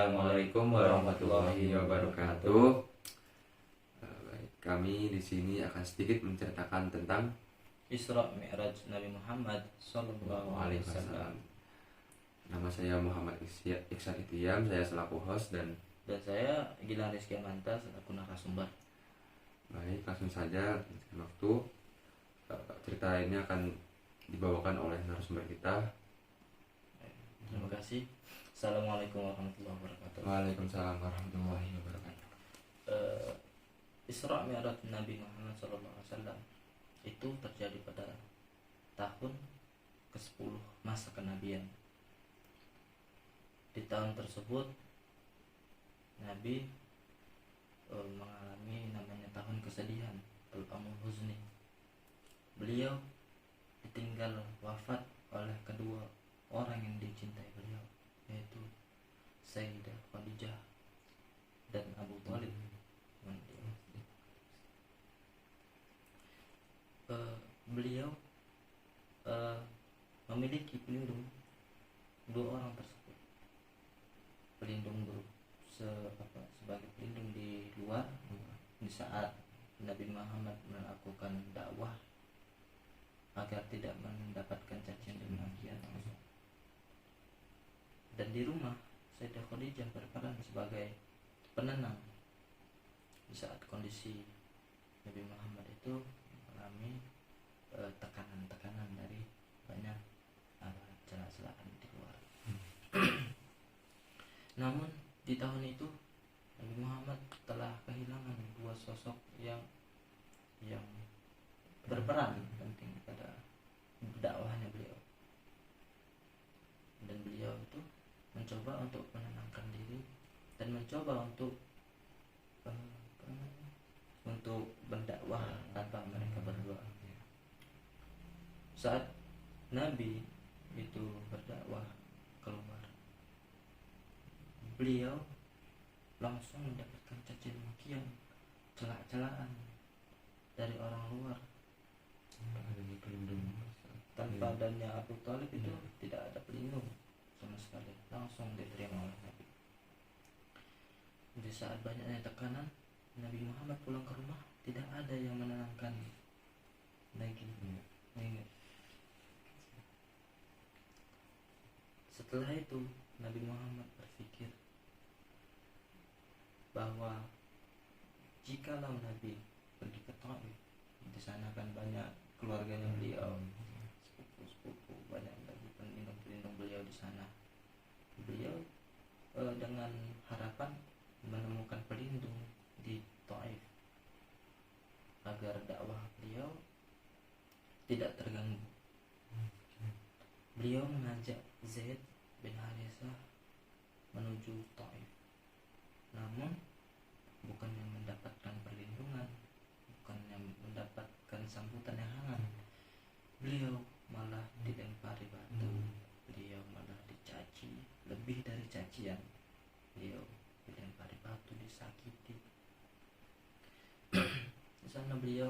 Assalamualaikum warahmatullahi wabarakatuh. Kami di sini akan sedikit menceritakan tentang Isra Mi'raj Nabi Muhammad Sallallahu Alaihi Wasallam. Nama saya Muhammad Iksan Itiyam, saya selaku host dan saya Gilang Rizky Manta selaku narasumber. Baik, langsung saja waktu cerita ini akan dibawakan oleh narasumber kita. Terima kasih. Assalamualaikum warahmatullahi wabarakatuh. Waalaikumsalam warahmatullahi wabarakatuh. Isra Mi'raj Nabi Muhammad Sallallahu Alaihi Wasallam itu terjadi pada tahun ke-10 masa kenabian. Di tahun tersebut Nabi mengalami namanya tahun kesedihan, Al-Amul Huzni. Beliau ditinggal wafat oleh kedua orang yang dicintai beliau, yaitu Sayyidah Khadijah dan Abu Thalib. Beliau memiliki pelindung dua orang tersebut. Pelindung sebagai pelindung di luar di saat Nabi Muhammad melakukan dakwah agar tidak mendapatkan cacian dan makian langsung. Dan di rumah Sayyidah Khadijah berperan sebagai penenang di saat kondisi Nabi Muhammad itu mengalami tekanan-tekanan dari banyak celah-celahan di luar. Namun di tahun itu Nabi Muhammad telah kehilangan dua sosok yang berperan penting pada dakwahnya beliau. Dan beliau itu mencoba untuk menenangkan diri dan mencoba untuk berdakwah tanpa mereka berdua. Saat Nabi itu berdakwah keluar, beliau langsung mendapatkan cacian makian, celah-celahan dari orang luar. Tanpa adanya Abu Thalib itu tidak ada pelindung sama sekali, langsung diterima oleh Nabi. Di saat banyaknya tekanan, Nabi Muhammad pulang ke rumah, tidak ada yang menenangkan lagi. Setelah itu Nabi Muhammad berpikir bahwa jikalau Nabi pergi ke Taif, di sana kan banyak keluarganya beliau, sepupu-sepupu, banyak lagi pelindung-pelindung beliau di sana. Beliau dengan harapan menemukan pelindung di Taif agar dakwah beliau tidak terganggu. Beliau mengajak Zaid bin Harithah menuju Taif. Namun bukan yang mendapatkan perlindungan, bukan yang mendapatkan sambutan yang hangat. Beliau malah dilempari batu, beliau malah dicaci, lebih dari cacian. Beliau dilempari batu, disakiti. Di sana beliau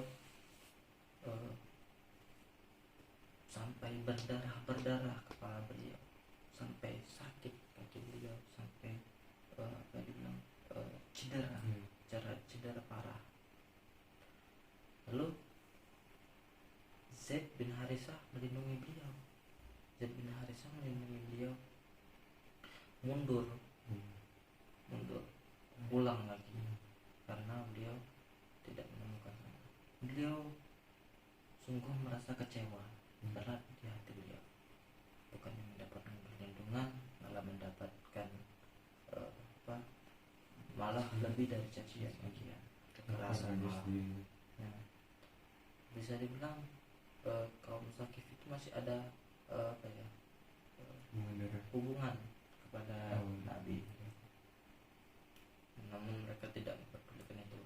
sampai berdarah kepala beliau, sampai sakit kaki beliau, sampai cedera parah. Lalu Zaid bin Harithah melindungi beliau. Mundur pulang lagi karena beliau tidak menemukan. Beliau sungguh merasa kecewa, berat di hati beliau. Bukannya mendapatkan perlindungan, malah mendapatkan malah lebih dari cacian, makian, kekerasan. Bisa dibilang kaum Sakif itu masih ada hubungan kepada Nabi, namun mereka tidak memperdulikan itu.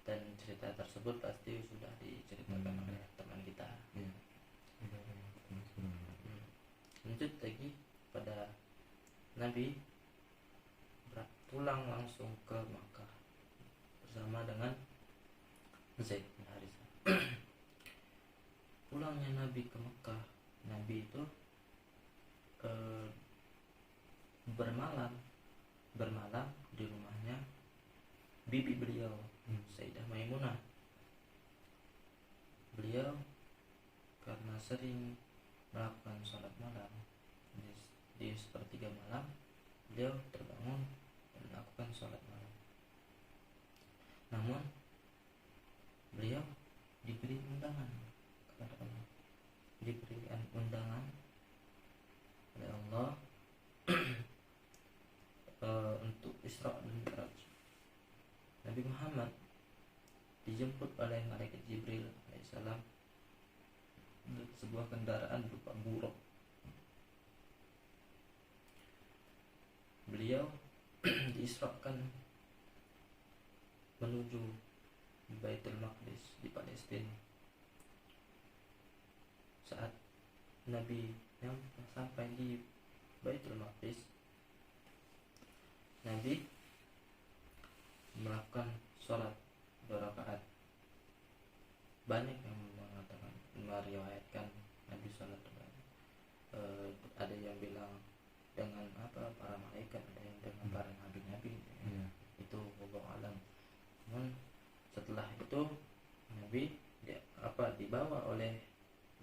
Dan cerita tersebut pasti sudah diceritakan oleh teman kita. Lanjut lagi pada Nabi pulang langsung ke Makkah bersama dengan Zaid bin Harithah. Pulangnya Nabi ke Makkah, Nabi itu bermalam di rumahnya bibi beliau, Sayyidah Maimunah. Beliau karena sering melakukan sholat malam di sepertiga malam, beliau terbangun dan melakukan sholat malam. Namun beliau diberi undangan kepada Allah, diberi undangan oleh Allah untuk Isra dan Mi'raj. Nabi Muhammad dijemput oleh malaikat Jibril alaihissalam dengan sebuah kendaraan berupa buruk. Beliau diisrakan menuju Baitul Maqdis di Palestina. Saat Nabi yang sampai di Baitul Maqdis, Nabi melakukan sholat 2 rakaat. Banyak yang mengatakan, meriwayatkan Nabi sholat ada yang bilang dengan para malaikat, ada yang dengan para nabi-nabi. Itu wallahu alam. Namun setelah itu Nabi dibawa oleh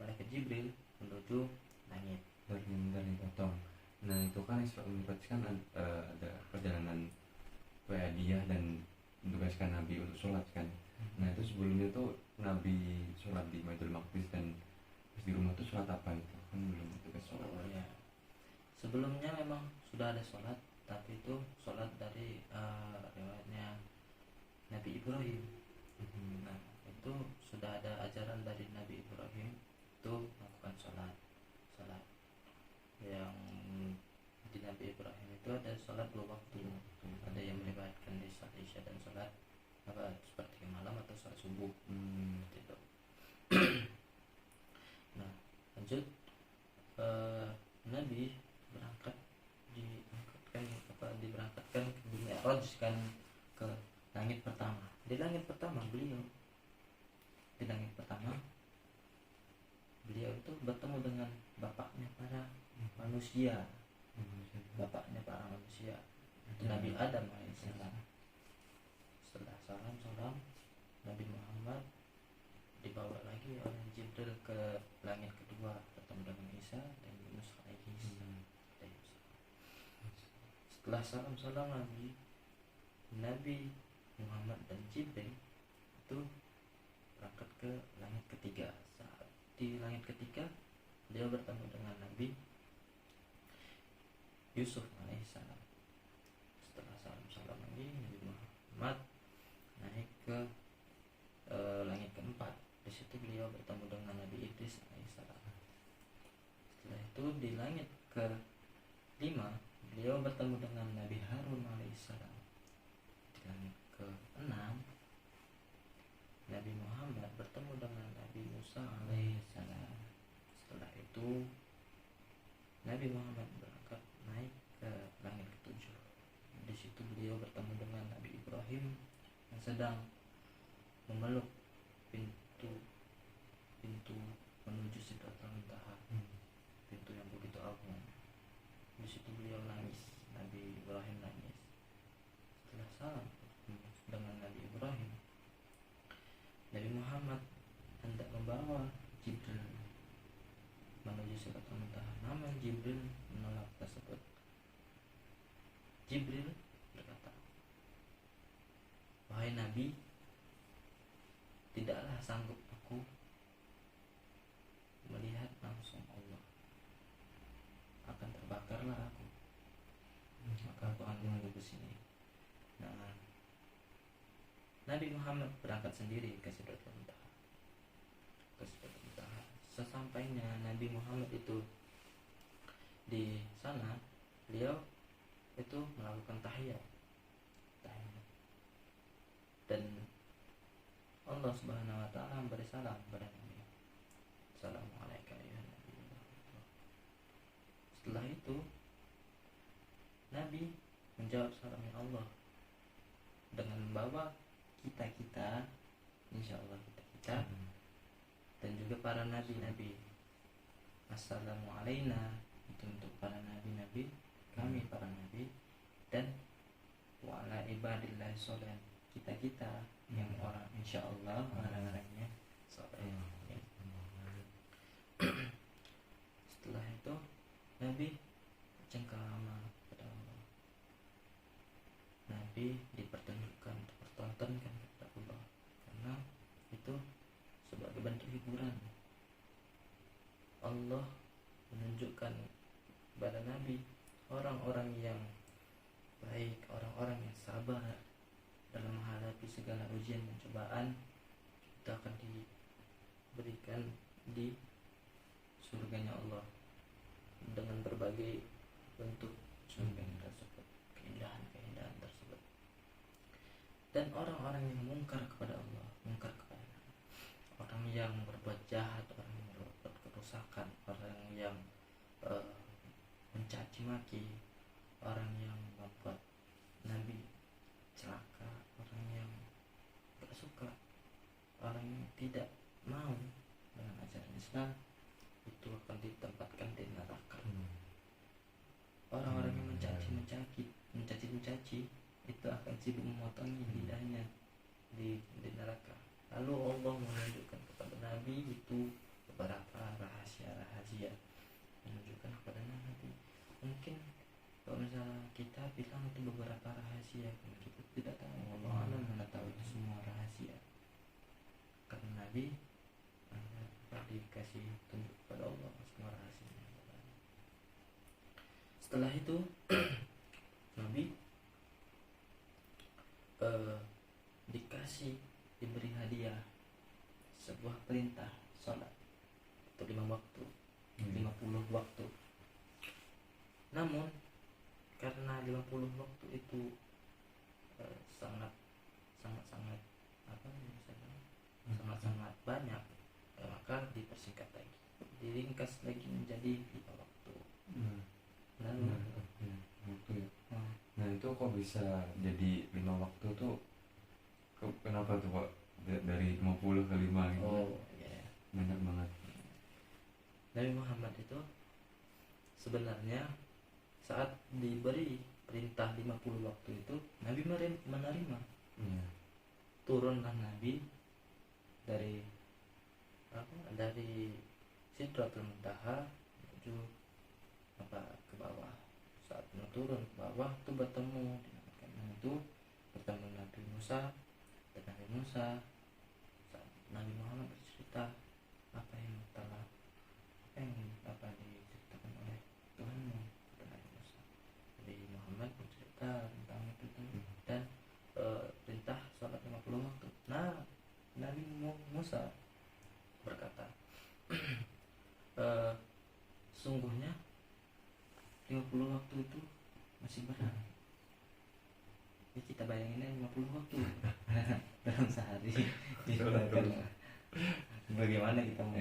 malaikat Jibril menuju langit. Bentar dipotong. Nah itu kan Isra Mi'raj kan ada perjalanan dia dan mentugaskan Nabi untuk sholat kan. Nah itu sebelumnya tuh Nabi sholat di Baitul Maqdis dan di rumah tuh sholat apa itu kan belum tugas sholat. Ya. Sebelumnya memang sudah ada sholat, tapi itu sholat dari riwayatnya Nabi Ibrahim. Nah itu sudah ada ajaran dari Nabi Ibrahim itu melakukan sholat yang di Nabi Ibrahim itu ada sholat 2 waktu. Ada yang meriwayatkan di salat Isya dan sholat seperti malam atau sholat subuh. Gitu. Nah lanjut, Nabi diberangkatkan ke Mi'raj kan, ke langit pertama. Di langit pertama beliau itu bertemu dengan bapaknya para manusia. Itu Nabi Adam alaihissalam. Setelah salam Nabi Muhammad dibawa lagi oleh Jibril ke langit kedua, bertemu dengan Isa dan Yunus alaihissalam. Setelah salam Nabi Muhammad dan Jibril itu berangkat ke langit ketiga. Saat di langit ketiga beliau bertemu dengan Nabi Yusuf alaihissalam. Setelah salam lagi Nabi Muhammad naik ke langit keempat. Di situ beliau bertemu dengan Nabi Idris alaihissalam. Setelah itu di langit ke-5 beliau bertemu dengan Nabi Harun alaihissalam. Di langit ke-6 Nabi Muhammad bertemu dengan Nabi Musa alaihissalam. Setelah itu Nabi Muhammad berangkat naik ke langit ke-7. Di situ beliau bertemu dengan Nabi Ibrahim yang sedang memeluk pintu menuju Sidratul Muntaha, pintu yang begitu agung. Di situ beliau nangis, Nabi Ibrahim nangis. Setelah salam dengan Nabi Ibrahim, Nabi Muhammad hendak membawa Jibril menuju Sidratul Muntaha, namun Jibril menolak tersebut. Jibril berkata, "Wahai Nabi, tidaklah sanggup aku melihat langsung Allah, akan terbakarlah aku, maka aku akan menunggu ke sini." Nah, Nabi Muhammad berangkat sendiri ke Sidratul Muntaha. Sesampainya Nabi Muhammad itu di sana, beliau itu melakukan tahiyat. Dan Allah Subhanahu wa taala memberi salam kepada Nabi. Assalamualaikum ya Nabi. Setelah itu Nabi menjawab salamnya Allah dengan membawa kita insyaallah kita dan juga para nabi-nabi. Assalamualaikum itu untuk para nabi-nabi, kami para nabi, dan wa ala ibadillahi sholihin, kita yang orang insya Allah orang-orangnya soleh. Setelah itu Nabi cengkrama kepada Allah. Nabi dipertontonkan kepada Allah karena itu sebagai bentuk hiburan. Allah menunjukkan kepada Nabi orang-orang yang baik, orang-orang yang sabar dalam menghadapi segala ujian dan cobaan, itu akan diberikan di surganya Allah dengan berbagai bentuk surga tersebut, keindahan-keindahan tersebut. Dan orang-orang yang mungkar kepada Allah, mungkar kepada Nabi, orang yang berbuat jahat, orang yang berbuat kerusakan, orang yang mencaci maki, orang yang membuat Nabi celaka, orang yang gak suka, orang yang tidak mau dengan ajaran Islam, itu akan ditempatkan di neraka. Orang-orang yang mencaci itu akan sibuk memotongi lidahnya di neraka. Lalu Allah menunjukkan kepada Nabi itu beberapa rahasia menunjukkan kepada Nabi. Mungkin kalau misalnya kita bilang itu beberapa rahasia, kita tidak tahu. Allah alam mana tahu itu semua rahasia, karena Nabi dikasih tunjuk kepada Allah semua rahasianya. Setelah itu Nabi diberi hadiah sebuah perintah sholat itu 5 waktu, 50 waktu. Namun karena 50 waktu itu sangat banyak, maka dipersingkat lagi, diringkas lagi menjadi 5 waktu. Lalu waktu ya. Nah itu kok bisa jadi 5 waktu tuh? Kenapa tuh Pak? Dari 50 ke 5 gitu. Oh iya, banyak banget. Nabi Muhammad itu sebenarnya saat diberi perintah 50 waktu itu Nabi menerima. Turunlah Nabi dari Sidratul Muntaha menuju ke bawah. Saat mau turun ke bawah itu bertemu Nabi Musa. Dan Nabi Musa, saat Nabi Muhammad bercerita apa yang diceritakan oleh Tuhanmu kepada Nabi Musa. Nabi Muhammad bercerita tentang itu dan perintah sholat 50 waktu. Nah, Nabi Musa berkata, sungguhnya 50 waktu itu masih berat. Ya, kita bayangin 50 waktu dalam sehari. Bagaimana kita mau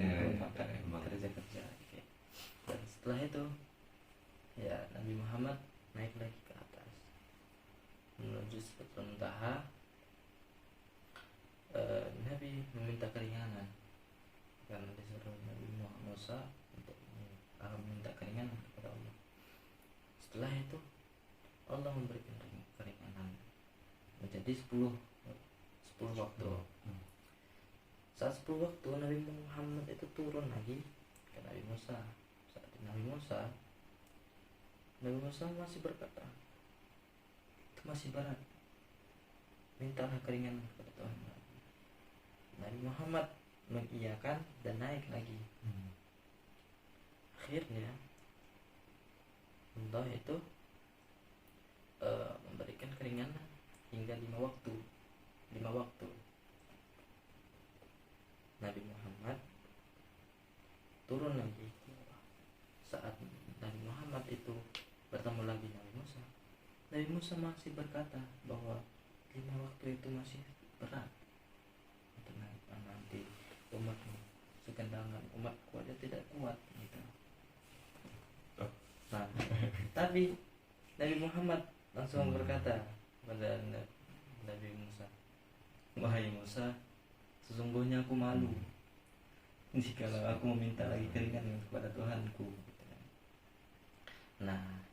kerja. Dan setelah itu ya Nabi Muhammad naik lagi ke atas menuju Sidratul Muntaha. Nabi meminta keringanan karena disuruh Nabi Musa untuk meminta keringanan kepada Allah. Setelah itu Allah memberikan keringanan menjadi 10 waktu. Saat 10 waktu Nabi Muhammad itu turun lagi ke Nabi Musa. Saat Nabi Musa masih berkata, itu masih berat, mintalah keringanan kepada Tuhan. Nabi Muhammad mengiyakan dan naik lagi. Akhirnya Allah itu memberikan keringanan hingga 5 waktu. Nabi Muhammad turun lagi. Saat Nabi Muhammad itu bertemu lagi Nabi Musa masih berkata bahwa 5 waktu itu masih berat. Nanti umatmu segendangan umatku aja tidak kuat gitu. Nah, tapi Nabi Muhammad langsung berkata kepada Nabi Musa, wahai Musa, sesungguhnya aku malu jikalau aku meminta lagi keringanan kepada Tuhanku. Nah,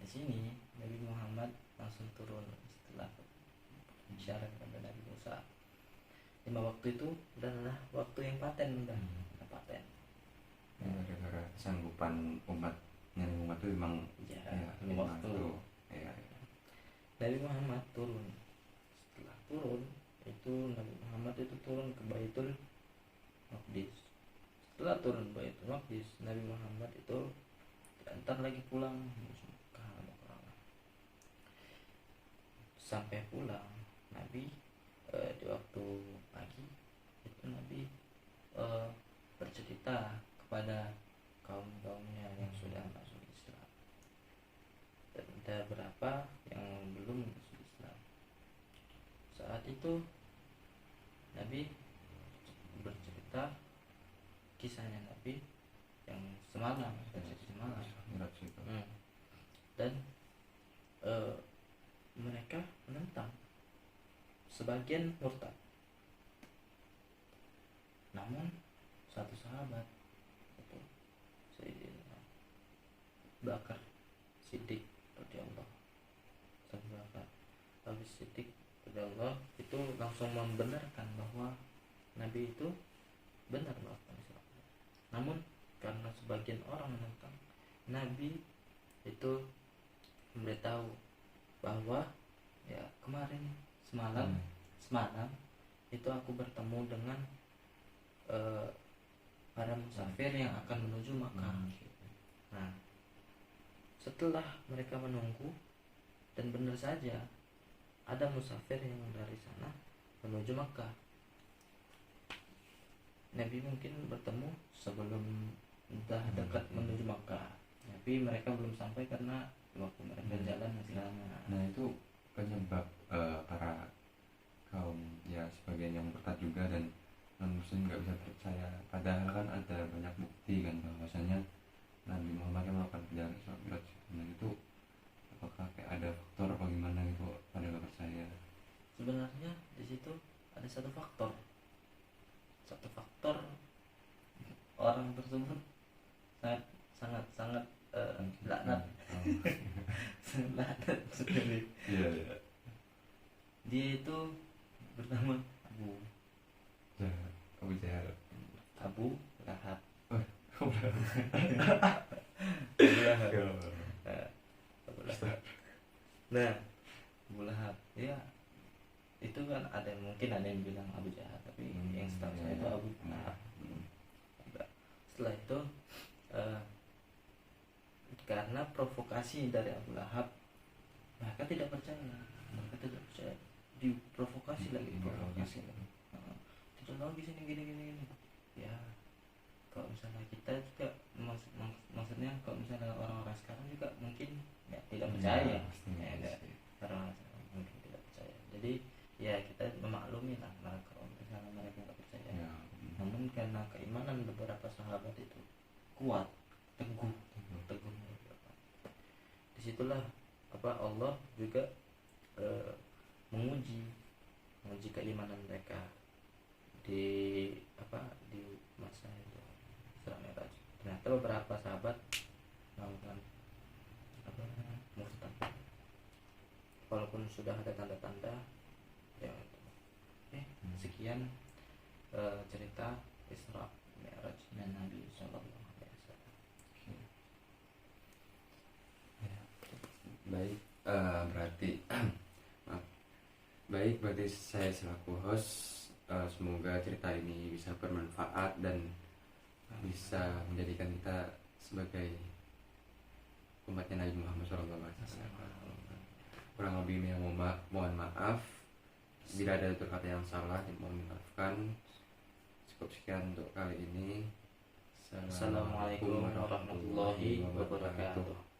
di sini Nabi Muhammad langsung turun setelah bicara kepada Nabi Musa. 5 waktu itu adalah waktu yang paten, udah paten. Ya, gara-gara kesanggupan umatnya itu memang Ya, ya, memang memang waktu. itu ya, ya. Nabi Muhammad turun. Setelah turun itu Nabi Muhammad itu turun ke Baitul Maqdis. Setelah turun Baitul Maqdis, Nabi Muhammad itu diantar lagi pulang menuju ke Mekah. Sampai pulang Nabi di waktu pagi itu Nabi bercerita kepada kaum-kaumnya yang sudah masuk Islam, dan ada berapa yang belum masuk Islam. Saat itu Nabi bercerita kisahnya Nabi yang semalam, Mi'raj itu. Dan mereka menentang, sebagian murtad. Namun satu sahabat itu Sayyidina Bakar Siddiq radhiyallahu Siddiq radhiyallahu itu langsung membenarkan bahwa Nabi itu benar melakukan Islam. Namun karena sebagian orang menentang, Nabi itu memberitahu bahwa ya kemarin semalam itu aku bertemu dengan para musafir yang akan menuju Makkah. Nah, setelah mereka menunggu, dan benar saja ada musafir yang dari sana menuju Makkah. Nabi mungkin bertemu sebelum sudah dekat menuju Makkah, tapi mereka belum sampai karena waktu mereka jalan masih lama. Nah itu penyebab para kaum ya sebagian yang murtad juga dan non muslim nggak bisa percaya, padahal kan ada banyak bukti kan bahwasanya Nabi Muhammad yang melakukan perjalanan Isra Mi'raj. Nah itu apakah kayak ada faktor apa gimana gitu pada nggak percaya? Sebenarnya di situ ada satu faktor orang tersebut sangat laknat. Sangat laknat sekali. Iya. Dia itu bernama Abu Jahal. Abu Lahab. Abu Lahab. Nah, Abu Lahab ya itu kan mungkin ada yang bilang Abu Jahal, tapi yang setahu saya itu Abu Lahab. Setelah itu karena provokasi dari Abu Lahab, mereka tidak percaya, diprovokasi lagi. Tidak logis ini gini. Ya, kalau misalnya kita juga maksudnya kalau misalnya orang-orang sekarang juga mungkin ya tidak percaya, orang mungkin tidak percaya. Jadi ya kita memaklumi lah kalau misalnya mereka tidak percaya. Ya. Namun karena keimanan beberapa sahabat itu kuat, teguh. Disitulah Allah juga menguji keimanan mereka di masa itu Isra Mi'raj. Ternyata beberapa sahabat melakukan murtad walaupun sudah ada tanda-tanda ya. Sekian cerita Isra Mi'raj Nabi Sallallahu Alaihi Wasallam. Baik, berarti saya selaku host semoga cerita ini bisa bermanfaat dan bisa menjadikan kita sebagai umatnya Nabi Muhammad SAW. Kurang lebihnya mohon maaf bila ada tutur kata yang salah, mohon dimaafkan. Cukup sekian untuk kali ini. Assalamualaikum warahmatullahi wabarakatuh.